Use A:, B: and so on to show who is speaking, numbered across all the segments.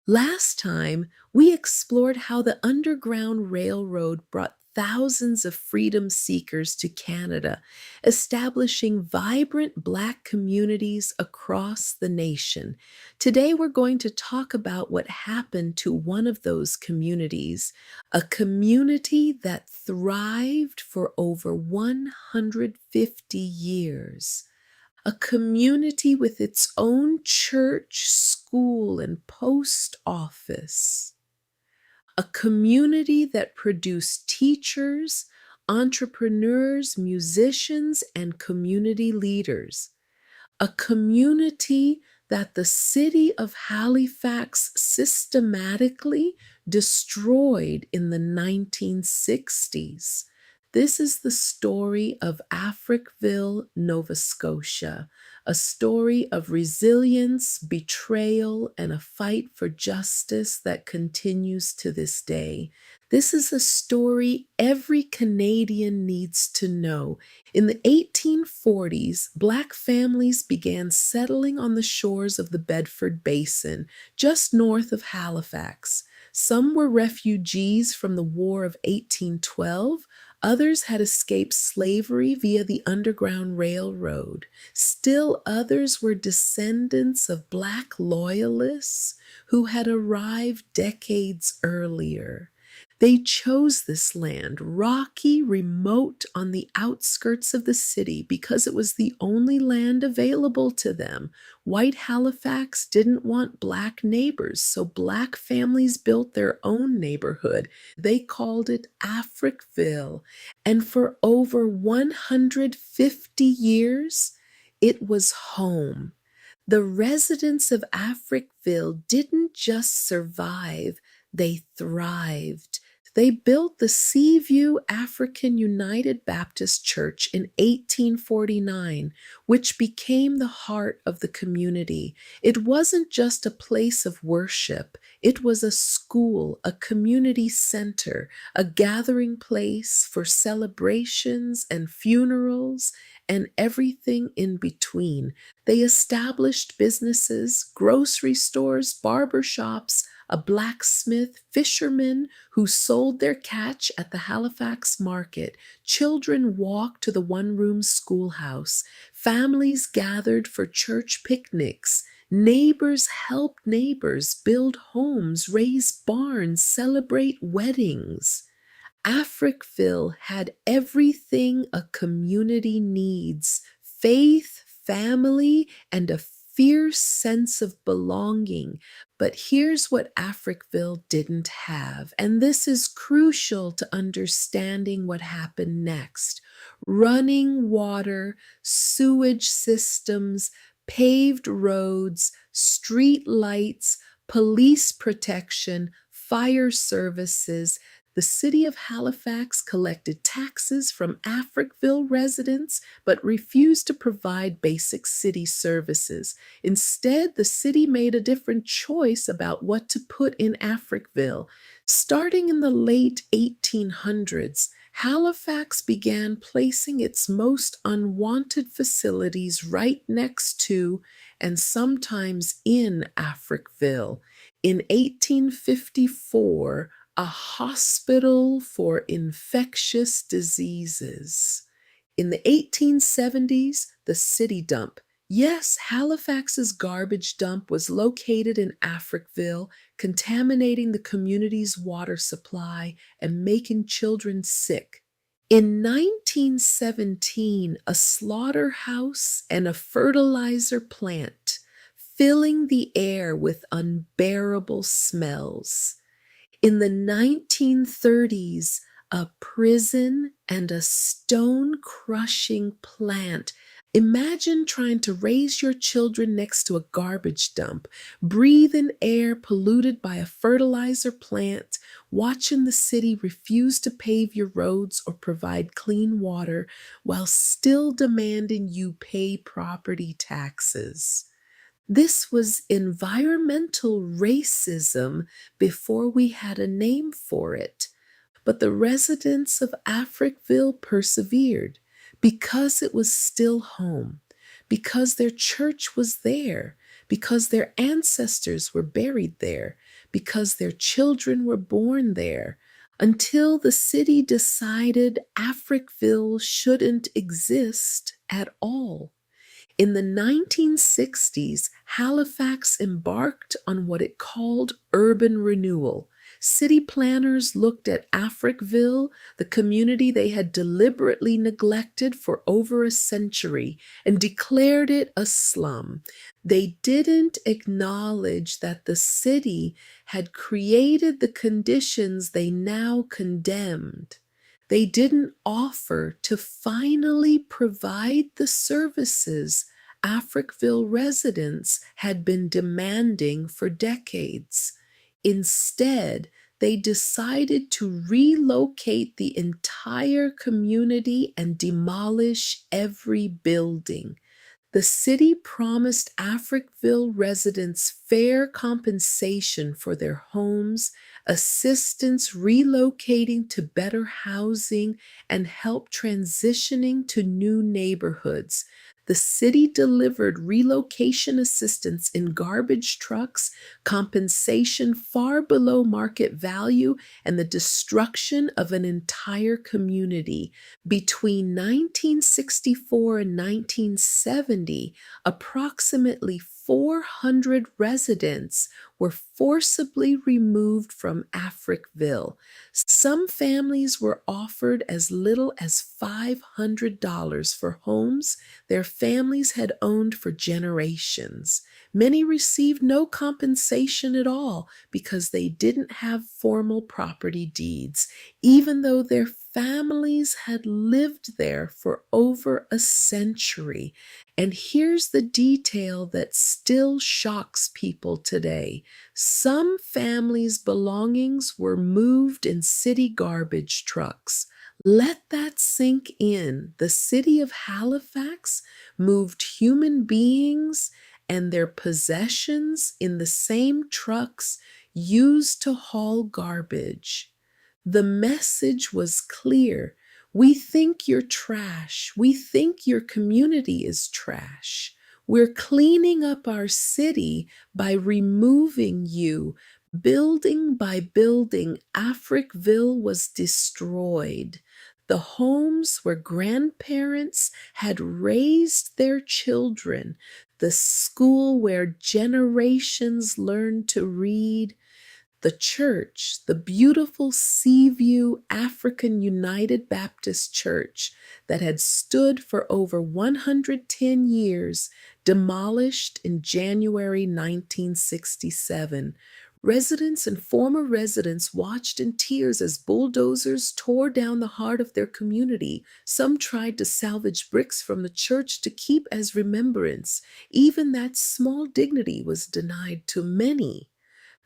A: Last time, we explored how the Underground Railroad brought thousands of freedom seekers to Canada, establishing vibrant Black communities across the nation. Today, we're going to talk about what happened to one of those communities, a community that thrived for over 150 years. A community with its own church, school, and post office. A community that produced teachers, entrepreneurs, musicians, and community leaders. A community that the City of Halifax systematically destroyed in the 1960s. This is the story of Africville, Nova Scotia, a story of resilience, betrayal, and a fight for justice that continues to this day. This is a story every Canadian needs to know. In the 1840s, Black families began settling on the shores of the Bedford Basin, just north of Halifax. Some were refugees from the War of 1812. Others had escaped slavery via the Underground Railroad. Still others were descendants of Black loyalists who had arrived decades earlier. They chose this land, rocky, remote, on the outskirts of the city, because it was the only land available to them. White Halifax didn't want Black neighbors, so Black families built their own neighborhood. They called it Africville. And for over 150 years, it was home. The residents of Africville didn't just survive, they thrived. They built the Seaview African United Baptist Church in 1849, which became the heart of the community. It wasn't just a place of worship, it was a school, a community center, a gathering place for celebrations and funerals and everything in between. They established businesses, grocery stores, barber shops, a blacksmith, fishermen who sold their catch at the Halifax market. Children walked to the one-room schoolhouse. Families gathered for church picnics. Neighbors helped neighbors build homes, raise barns, celebrate weddings. Africville had everything a community needs: faith, family, and a fierce sense of belonging. But here's what Africville didn't have, and this is crucial to understanding what happened next: running water, sewage systems, paved roads, street lights, police protection, fire services. The City of Halifax collected taxes from Africville residents but refused to provide basic city services. Instead, the city made a different choice about what to put in Africville. Starting in the late 1800s, Halifax began placing its most unwanted facilities right next to and sometimes in Africville. In 1854, a hospital for infectious diseases. In the 1870s, the city dump. Yes, Halifax's garbage dump was located in Africville, contaminating the community's water supply and making children sick. In 1917, a slaughterhouse and a fertilizer plant, filling the air with unbearable smells. In the 1930s, a prison and a stone-crushing plant. Imagine trying to raise your children next to a garbage dump, breathe in air polluted by a fertilizer plant, watching the city refuse to pave your roads or provide clean water while still demanding you pay property taxes. This was environmental racism before we had a name for it. But the residents of Africville persevered because it was still home, because their church was there, because their ancestors were buried there, because their children were born there, until the city decided Africville shouldn't exist at all. In the 1960s, Halifax embarked on what it called urban renewal. City planners looked at Africville, the community they had deliberately neglected for over a century, and declared it a slum. They didn't acknowledge that the city had created the conditions they now condemned. They didn't offer to finally provide the services Africville residents had been demanding for decades. Instead, they decided to relocate the entire community and demolish every building. The city promised Africville residents fair compensation for their homes, assistance relocating to better housing, and help transitioning to new neighborhoods. The city delivered relocation assistance in garbage trucks, compensation far below market value, and the destruction of an entire community. Between 1964 and 1970, approximately 400 residents were forcibly removed from Africville. Some families were offered as little as $500 for homes their families had owned for generations. Many received no compensation at all because they didn't have formal property deeds, even though their families had lived there for over a century. And here's the detail that still shocks people today. Some families' belongings were moved in city garbage trucks. Let that sink in. The city of Halifax moved human beings and their possessions in the same trucks used to haul garbage. The message was clear. We think you're trash. We think your community is trash. We're cleaning up our city by removing you. Building by building, Africville was destroyed. The homes where grandparents had raised their children, the school where generations learned to read, the church, the beautiful Seaview African United Baptist Church that had stood for over 110 years, demolished in January 1967. Residents and former residents watched in tears as bulldozers tore down the heart of their community. Some tried to salvage bricks from the church to keep as remembrance. Even that small dignity was denied to many.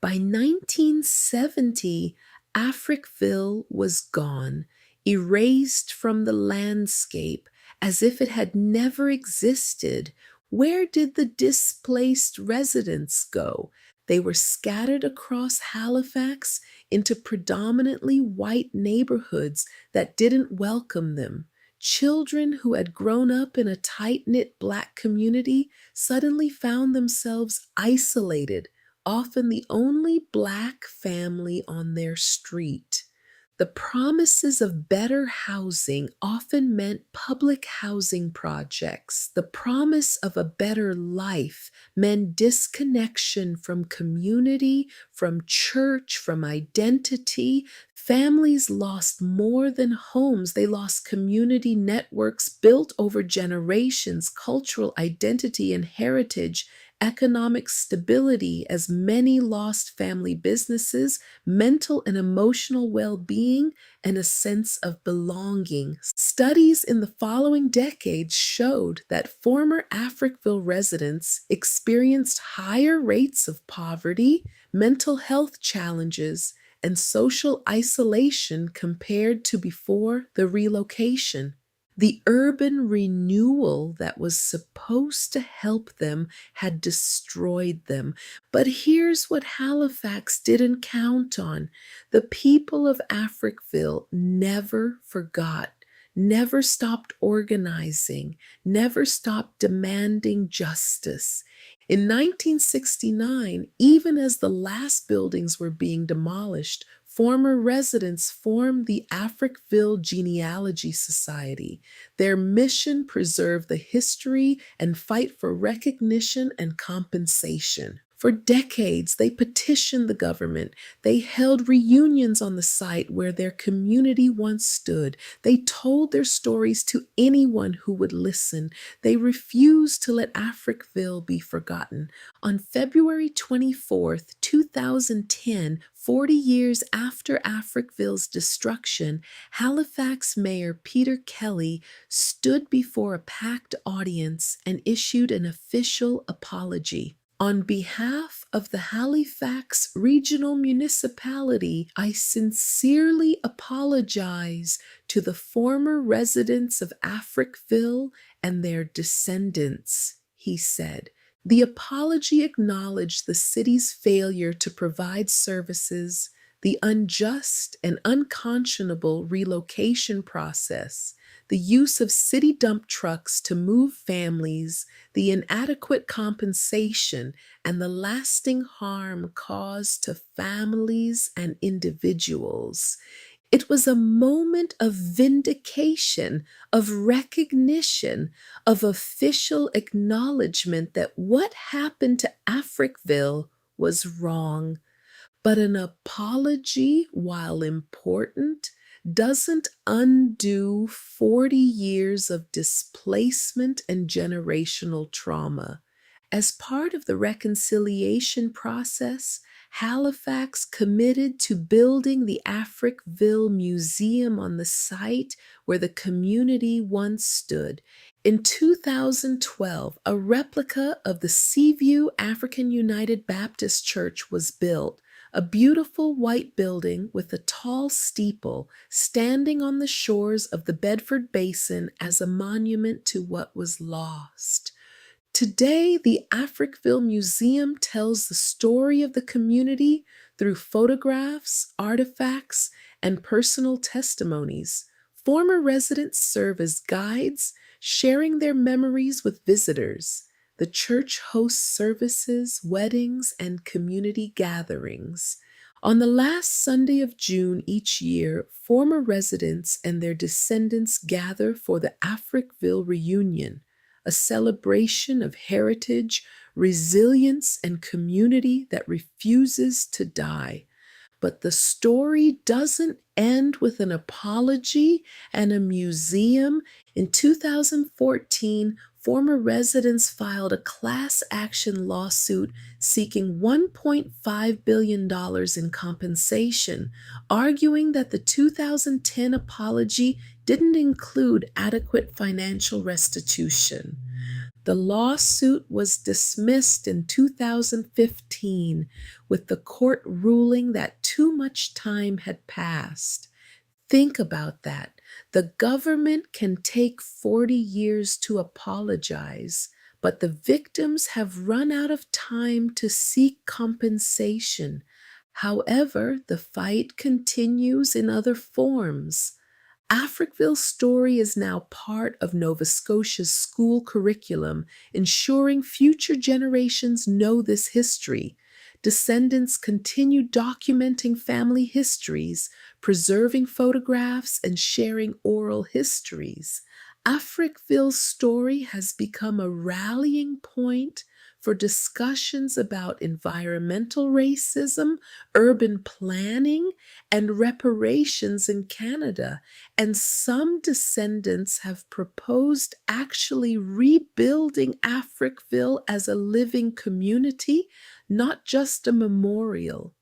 A: By 1970, Africville was gone, erased from the landscape as if it had never existed. Where did the displaced residents go? They were scattered across Halifax into predominantly white neighborhoods that didn't welcome them. Children who had grown up in a tight-knit Black community suddenly found themselves isolated, often the only Black family on their street. The promises of better housing often meant public housing projects. The promise of a better life meant disconnection from community, from church, from identity. Families lost more than homes. They lost community networks built over generations, cultural identity and heritage, economic stability, as many lost family businesses, mental and emotional well-being, and a sense of belonging. Studies in the following decades showed that former Africville residents experienced higher rates of poverty, mental health challenges, and social isolation compared to before the relocation. The urban renewal that was supposed to help them had destroyed them. But here's what Halifax didn't count on. The people of Africville never forgot, never stopped organizing, never stopped demanding justice. In 1969, even as the last buildings were being demolished, former residents formed the Africville Genealogy Society. Their mission: preserve the history and fight for recognition and compensation. For decades, they petitioned the government. They held reunions on the site where their community once stood. They told their stories to anyone who would listen. They refused to let Africville be forgotten. On February 24th, 2010, 40 years after Africville's destruction, Halifax Mayor Peter Kelly stood before a packed audience and issued an official apology. On behalf of the Halifax Regional Municipality, I sincerely apologize to the former residents of Africville and their descendants, he said. The apology acknowledged the city's failure to provide services, the unjust and unconscionable relocation process, the use of city dump trucks to move families, the inadequate compensation, and the lasting harm caused to families and individuals. It was a moment of vindication, of recognition, of official acknowledgement that what happened to Africville was wrong. But an apology, while important, doesn't undo 40 years of displacement and generational trauma. As part of the reconciliation process, Halifax committed to building the Africville Museum on the site where the community once stood. In 2012, a replica of the Seaview African United Baptist Church was built, a beautiful white building with a tall steeple standing on the shores of the Bedford Basin as a monument to what was lost. Today, the Africville Museum tells the story of the community through photographs, artifacts, and personal testimonies. Former residents serve as guides, sharing their memories with visitors. The church hosts services, weddings, and community gatherings. On the last Sunday of June each year, former residents and their descendants gather for the Africville Reunion, a celebration of heritage, resilience, and community that refuses to die. But the story doesn't end with an apology and a museum. In 2014, former residents filed a class action lawsuit seeking $1.5 billion in compensation, arguing that the 2010 apology didn't include adequate financial restitution. The lawsuit was dismissed in 2015, with the court ruling that too much time had passed. Think about that. The government can take 40 years to apologize, but the victims have run out of time to seek compensation. However, the fight continues in other forms. Africville's story is now part of Nova Scotia's school curriculum, ensuring future generations know this history. Descendants continue documenting family histories, preserving photographs, and sharing oral histories. Africville's story has become a rallying point for discussions about environmental racism, urban planning, and reparations in Canada. And some descendants have proposed actually rebuilding Africville as a living community, not just a memorial.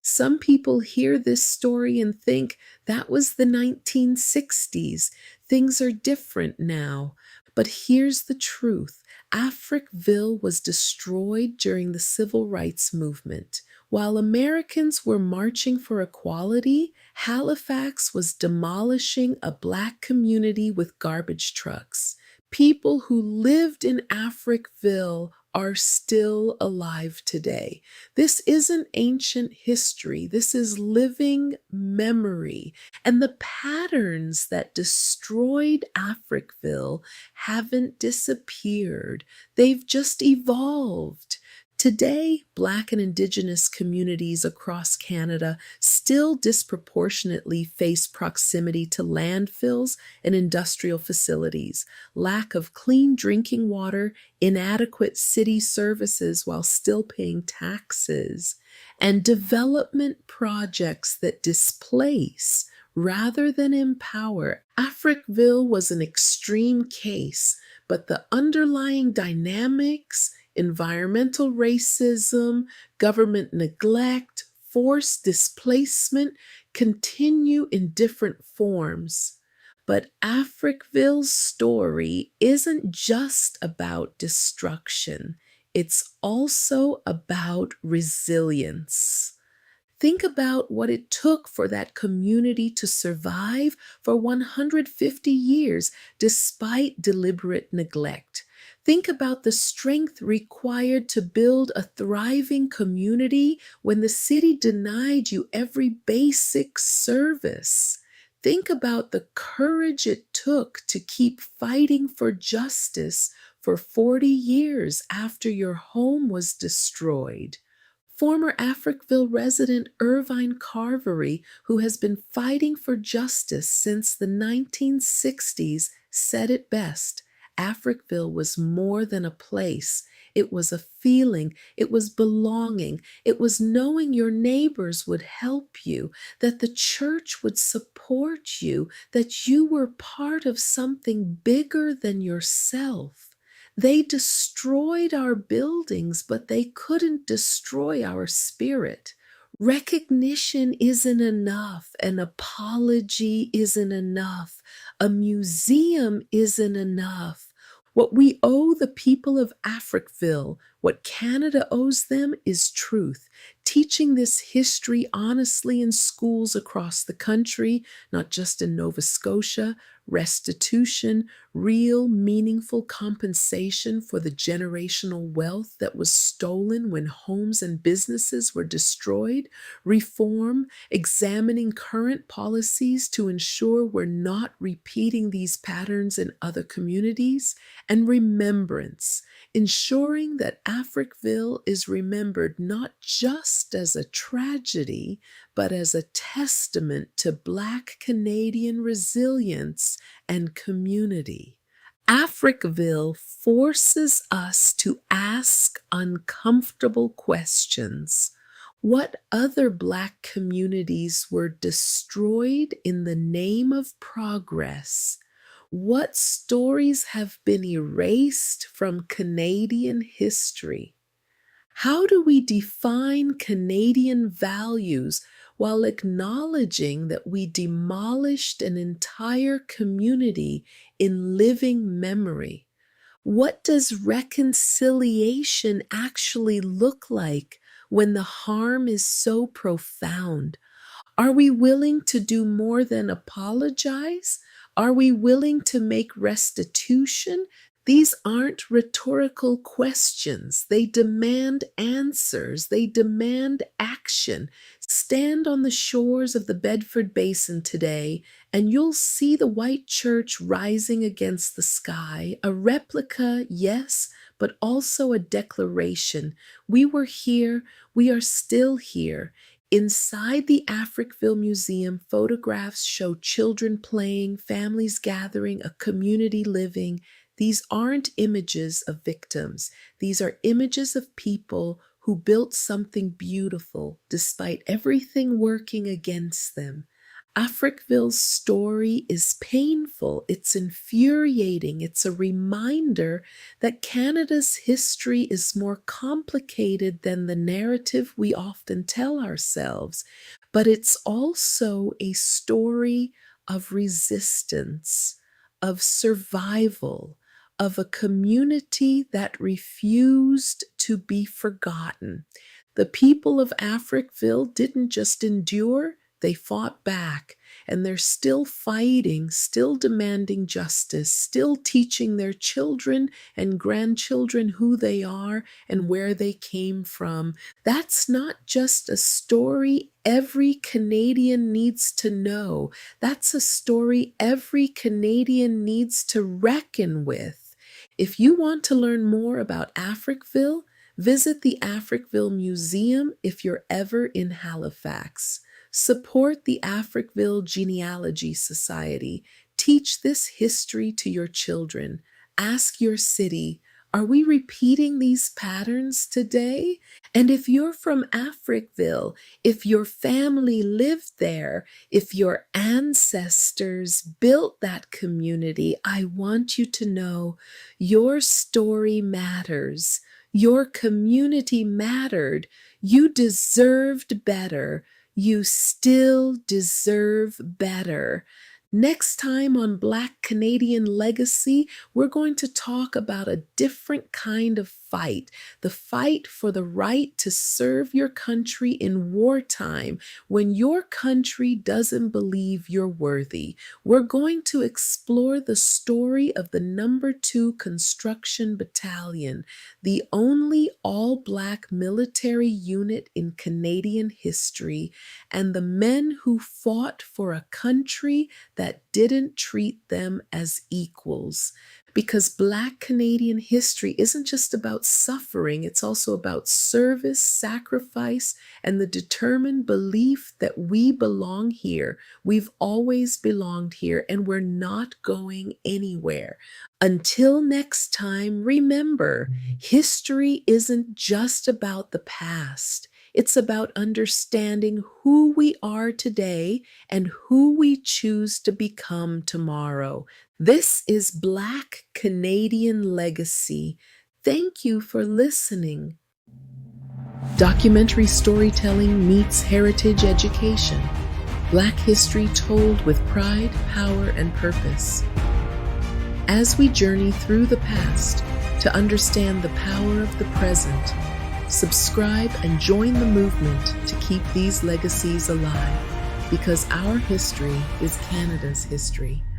A: Some people hear this story and think that was the 1960s. Things are different now. But here's the truth. Africville was destroyed during the Civil Rights Movement. While Americans were marching for equality, Halifax was demolishing a Black community with garbage trucks. People who lived in Africville are still alive today. This isn't ancient history. This is living memory. And the patterns that destroyed Africville haven't disappeared. They've just evolved. Today, Black and Indigenous communities across Canada still disproportionately face proximity to landfills and industrial facilities, lack of clean drinking water, inadequate city services while still paying taxes, and development projects that displace rather than empower. Africville was an extreme case, but the underlying dynamics, environmental racism, government neglect, forced displacement continue in different forms. But Africville's story isn't just about destruction, it's also about resilience. Think about what it took for that community to survive for 150 years despite deliberate neglect. Think about the strength required to build a thriving community when the city denied you every basic service. Think about the courage it took to keep fighting for justice for 40 years after your home was destroyed. Former Africville resident Irvine Carvery, who has been fighting for justice since the 1960s, said it best. Africville was more than a place. It was a feeling. It was belonging. It was knowing your neighbors would help you, that the church would support you, that you were part of something bigger than yourself. They destroyed our buildings, but they couldn't destroy our spirit. Recognition isn't enough. An apology isn't enough. A museum isn't enough. What we owe the people of Africville, what Canada owes them, is truth. Teaching this history honestly in schools across the country, not just in Nova Scotia, restitution, real meaningful compensation for the generational wealth that was stolen when homes and businesses were destroyed, reform, examining current policies to ensure we're not repeating these patterns in other communities, and remembrance, ensuring that Africville is remembered not just as a tragedy, but as a testament to Black Canadian resilience and community. Africville forces us to ask uncomfortable questions. What other Black communities were destroyed in the name of progress? What stories have been erased from Canadian history? How do we define Canadian values while acknowledging that we demolished an entire community in living memory? What does reconciliation actually look like when the harm is so profound? Are we willing to do more than apologize? Are we willing to make restitution? These aren't rhetorical questions. They demand answers. They demand action. Stand on the shores of the Bedford Basin today, and you'll see the white church rising against the sky, a replica, yes, but also a declaration. We were here. We are still here. Inside the Africville Museum, photographs show children playing, families gathering, a community living. These aren't images of victims. These are images of people who built something beautiful despite everything working against them. Africville's story is painful, it's infuriating, it's a reminder that Canada's history is more complicated than the narrative we often tell ourselves, but it's also a story of resistance, of survival, of a community that refused to be forgotten. The people of Africville didn't just endure, they fought back. and they're still fighting, still demanding justice, still teaching their children and grandchildren who they are and where they came from. That's not just a story every Canadian needs to know. That's a story every Canadian needs to reckon with. If you want to learn more about Africville, visit the Africville Museum if you're ever in Halifax. Support the Africville Genealogy Society. Teach this history to your children. Ask your city, are we repeating these patterns today? And if you're from Africville, if your family lived there, if your ancestors built that community, I want you to know your story matters. Your community mattered. You deserved better. You still deserve better. Next time on Black Canadian Legacy, we're going to talk about a different kind of fight, the fight for the right to serve your country in wartime when your country doesn't believe you're worthy. We're going to explore the story of the No. 2 Construction Battalion, the only all-Black military unit in Canadian history, and the men who fought for a country that didn't treat them as equals. Because Black Canadian history isn't just about suffering, it's also about service, sacrifice, and the determined belief that we belong here. We've always belonged here, and we're not going anywhere. Until next time, remember, history isn't just about the past. It's about understanding who we are today and who we choose to become tomorrow. This is Black Canadian Legacy. Thank you for listening. Documentary storytelling meets heritage education. Black history told with pride, power, and purpose. As we journey through the past to understand the power of the present, subscribe and join the movement to keep these legacies alive, because our history is Canada's history.